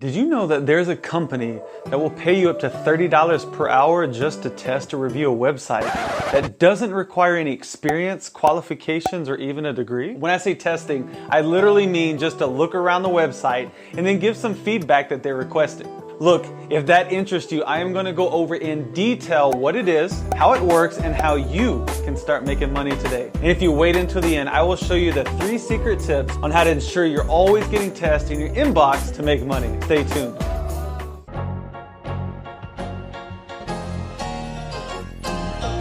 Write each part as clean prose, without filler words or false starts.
Did you know that there's a company that will pay you up to $30 per hour just to test or review a website that doesn't require any experience, qualifications, or even a degree? When I say testing, I literally mean just to look around the website and then give some feedback that they're requesting. Look, if that interests you, I am going to go over in detail what it is, how it works, and how you can start making money today. And if you wait until the end, I will show you the 3 secret tips on how to ensure you're always getting tests in your inbox to make money. Stay tuned.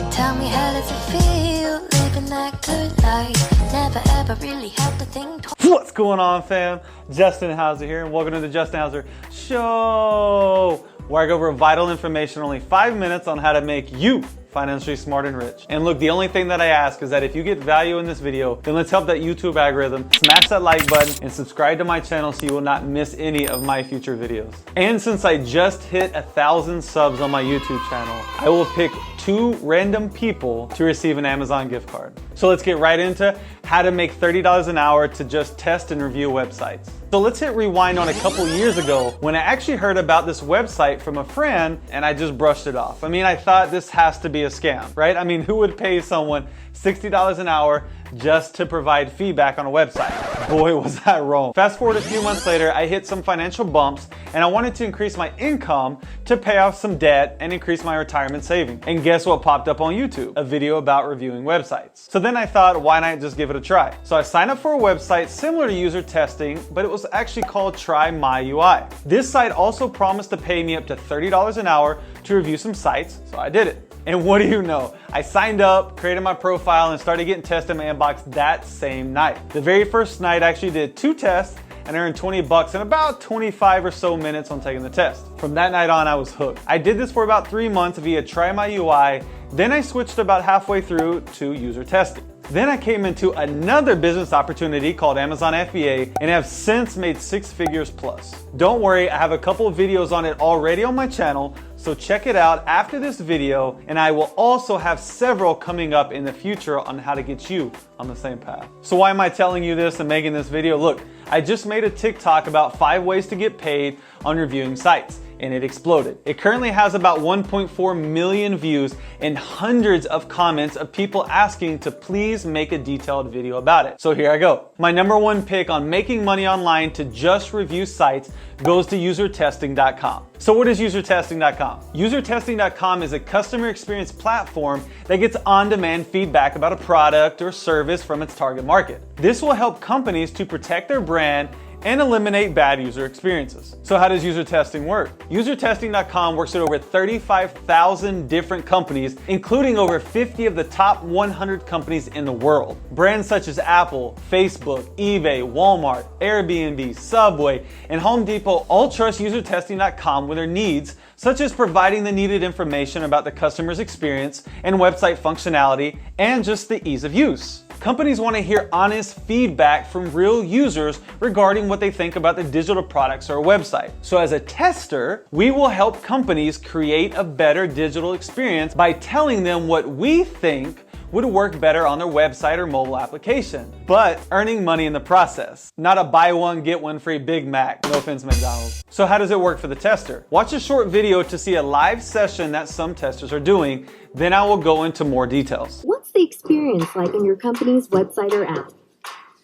Tell me, how does it feel living that good life? Never ever really have to think twice. What's going on, fam? Justin Hauser here, and welcome to the Justin Hauser Show, where I go over vital information in only 5 minutes on how to make you financially smart and rich. And look, the only thing that I ask is that if you get value in this video, then let's help that YouTube algorithm. Smash that like button and subscribe to my channel so you will not miss any of my future videos. And since I just hit 1,000 subs on my YouTube channel, I will pick 2 random people to receive an Amazon gift card. So let's get right into how to make $30 an hour to just test and review websites. So let's hit rewind on a couple years ago when I actually heard about this website from a friend and I just brushed it off. I mean, I thought this has to be a scam, right? I mean, who would pay someone $60 an hour just to provide feedback on a website? Boy, was I wrong. Fast forward a few months later, I hit some financial bumps and I wanted to increase my income to pay off some debt and increase my retirement savings. And guess what popped up on YouTube? A video about reviewing websites. So then I thought, why not just give it a try? So I signed up for a website similar to UserTesting, but it was actually called Try My UI. This site also promised to pay me up to $30 an hour to review some sites, so I did it. And what do you know? I signed up, created my profile, and started getting tests in my inbox that same night. The very first night, I actually did 2 tests and earned $20 in about 25 or so minutes on taking the test. From that night on, I was hooked. I did this for about 3 months via Try My UI. Then I switched about halfway through to UserTesting. Then I came into another business opportunity called Amazon FBA and have since made 6 figures plus. Don't worry, I have a couple of videos on it already on my channel, so check it out after this video, and I will also have several coming up in the future on how to get you on the same path. So why am I telling you this and making this video? Look, I just made a TikTok about 5 ways to get paid on reviewing sites, and it exploded. It currently has about 1.4 million views and hundreds of comments of people asking to please make a detailed video about it. So here I go. My #1 pick on making money online to just review sites goes to UserTesting.com. So what is UserTesting.com? UserTesting.com is a customer experience platform that gets on-demand feedback about a product or service from its target market. This will help companies to protect their brand and eliminate bad user experiences. So how does user testing work? UserTesting.com works with over 35,000 different companies, including over 50 of the top 100 companies in the world. Brands such as Apple, Facebook, eBay, Walmart, Airbnb, Subway, and Home Depot all trust UserTesting.com with their needs, such as providing the needed information about the customer's experience and website functionality and just the ease of use. Companies want to hear honest feedback from real users regarding what they think about the digital products or a website. So as a tester, we will help companies create a better digital experience by telling them what we think would work better on their website or mobile application, but earning money in the process. Not a buy one, get one free Big Mac. No offense, McDonald's. So how does it work for the tester? Watch a short video to see a live session that some testers are doing, then I will go into more details. What's the experience like on your company's website or app?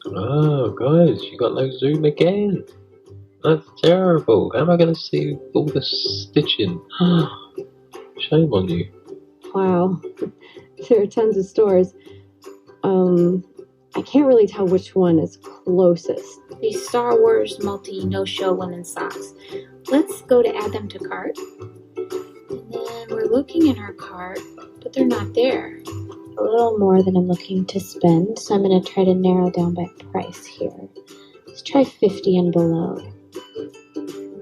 Oh, guys, you got no Zoom again. That's terrible. How am I going to see all the stitching? Shame on you. Wow, there are tons of stores. I can't really tell which one is closest. The Star Wars multi no-show linen socks. Let's go to add them to cart. And then we're looking in our cart, but they're not there. A little more than I'm looking to spend, so I'm going to try to narrow down by price here. Let's try 50 and below.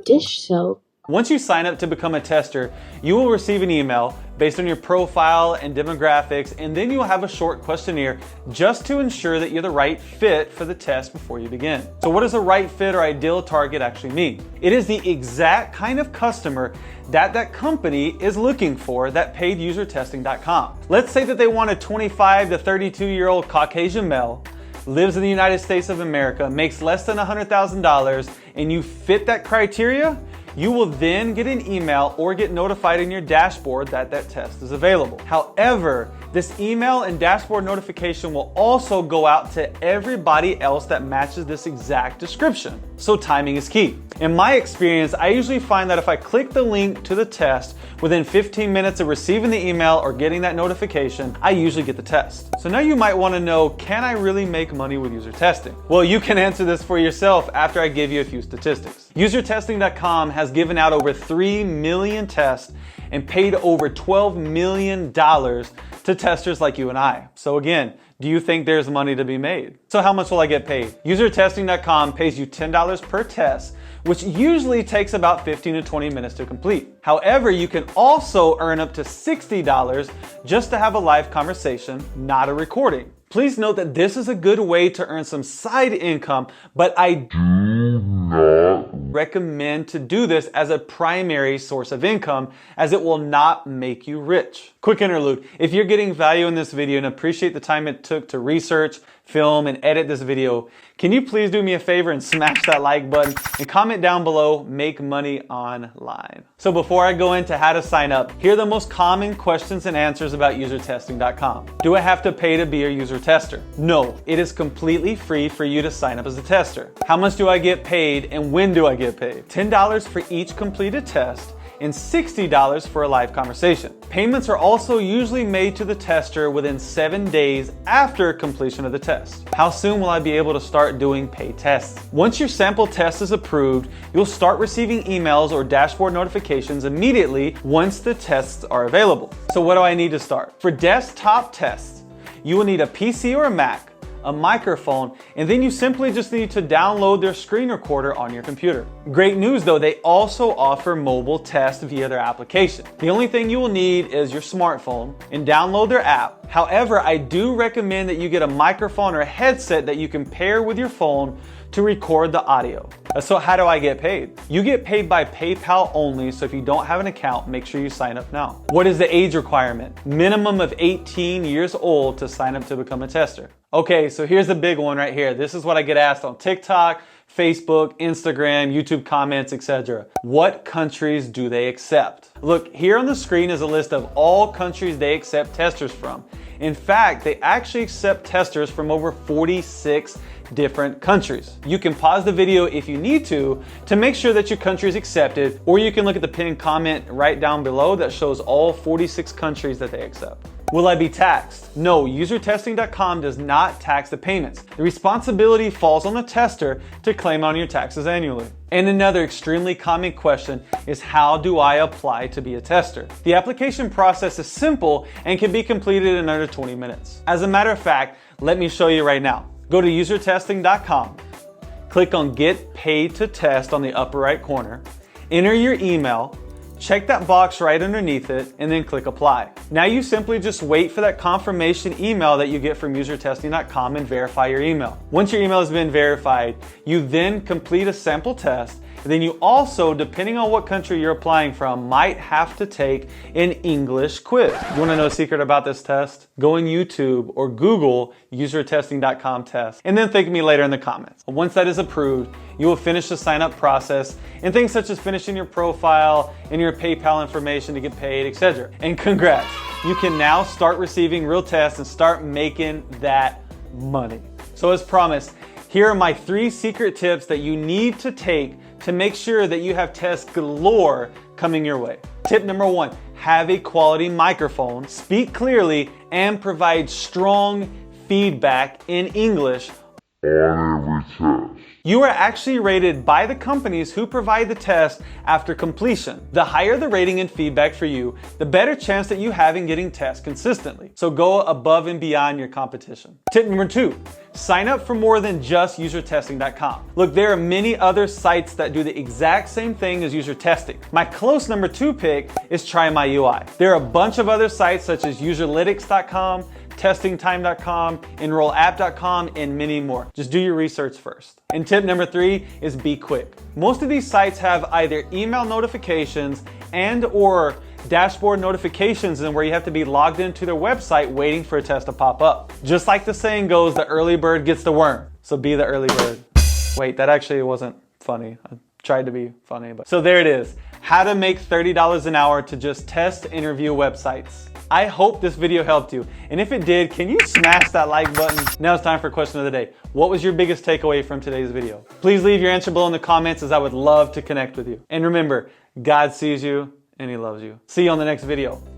Dish soap. Once you sign up to become a tester, you will receive an email based on your profile and demographics, and then you'll have a short questionnaire just to ensure that you're the right fit for the test before you begin. So what does the right fit or ideal target actually mean? It is the exact kind of customer that company is looking for that paid UserTesting.com. Let's say that they want a 25 to 32-year-old Caucasian male lives in the United States of America, makes less than $100,000, and you fit that criteria, you will then get an email or get notified in your dashboard that that test is available. However, this email and dashboard notification will also go out to everybody else that matches this exact description. So timing is key. In my experience, I usually find that if I click the link to the test within 15 minutes of receiving the email or getting that notification, I usually get the test. So now you might want to know, can I really make money with user testing? Well, you can answer this for yourself after I give you a few statistics. UserTesting.com has given out over 3 million tests and paid over $12 million to testers like you and I. So again, do you think there's money to be made? So how much will I get paid? UserTesting.com pays you $10 per test, which usually takes about 15 to 20 minutes to complete. However, you can also earn up to $60 just to have a live conversation, not a recording. Please note that this is a good way to earn some side income, but I do not recommend to do this as a primary source of income, as it will not make you rich. Quick interlude. If you're getting value in this video and appreciate the time it took to research, film, and edit this video, can you please do me a favor and smash that like button and comment down below, make money online. So before I go into how to sign up, here are the most common questions and answers about UserTesting.com. Do I have to pay to be a user tester? No, it is completely free for you to sign up as a tester. How much do I get paid and when do I get paid? $10 for each completed test and $60 for a live conversation. Payments are also usually made to the tester within 7 days after completion of the test. How soon will I be able to start doing paid tests? Once your sample test is approved, you'll start receiving emails or dashboard notifications immediately once the tests are available. So what do I need to start? For desktop tests, you will need a PC or a Mac, a microphone, and then you simply just need to download their screen recorder on your computer. Great news though, they also offer mobile tests via their application. The only thing you will need is your smartphone and download their app. However, I do recommend that you get a microphone or a headset that you can pair with your phone to record the audio. So how do I get paid? You get paid by PayPal only, so if you don't have an account, make sure you sign up now. What is the age requirement? Minimum of 18 years old to sign up to become a tester. Okay, so here's the big one right here. This is what I get asked on TikTok, Facebook, Instagram, YouTube comments, etc. What countries do they accept? Look, here on the screen is a list of all countries they accept testers from. In fact, they actually accept testers from over 46 different countries. You can pause the video if you need to make sure that your country is accepted, or you can look at the pinned comment right down below that shows all 46 countries that they accept. Will I be taxed? No, UserTesting.com does not tax the payments. The responsibility falls on the tester to claim on your taxes annually. And another extremely common question is, how do I apply to be a tester? The application process is simple and can be completed in under 20 minutes. As a matter of fact, let me show you right now. Go to UserTesting.com, click on Get Paid to Test on the upper right corner, enter your email, check that box right underneath it, and then click Apply. Now you simply just wait for that confirmation email that you get from UserTesting.com and verify your email. Once your email has been verified, you then complete a sample test, and then you also, depending on what country you're applying from, might have to take an English quiz. You want to know a secret about this test? Go on YouTube or Google UserTesting.com test, and then thank me later in the comments. Once that is approved, you will finish the sign up process and things such as finishing your profile and your PayPal information to get paid, etc. And congrats, you can now start receiving real tests and start making that money. So as promised, here are my 3 secret tips that you need to take to make sure that you have tests galore coming your way. Tip number 1, have a quality microphone, speak clearly, and provide strong feedback in English on every test. You are actually rated by the companies who provide the test after completion. The higher the rating and feedback for you, the better chance that you have in getting tests consistently. So go above and beyond your competition. Tip number 2, sign up for more than just UserTesting.com. Look, there are many other sites that do the exact same thing as UserTesting. My close number 2 pick is Try My UI. There are a bunch of other sites such as Userlytics.com, TestingTime.com, EnrollApp.com, and many more. Just do your research first. And tip number 3 is be quick. Most of these sites have either email notifications and or Dashboard notifications is where you have to be logged into their website waiting for a test to pop up. Just like the saying goes, the early bird gets the worm. So be the early bird. Wait, that actually wasn't funny. I tried to be funny, but. So there it is. How to make $30 an hour to just test interview websites. I hope this video helped you. And if it did, can you smash that like button? Now it's time for question of the day. What was your biggest takeaway from today's video? Please leave your answer below in the comments, as I would love to connect with you. And remember, God sees you and He loves you. See you on the next video.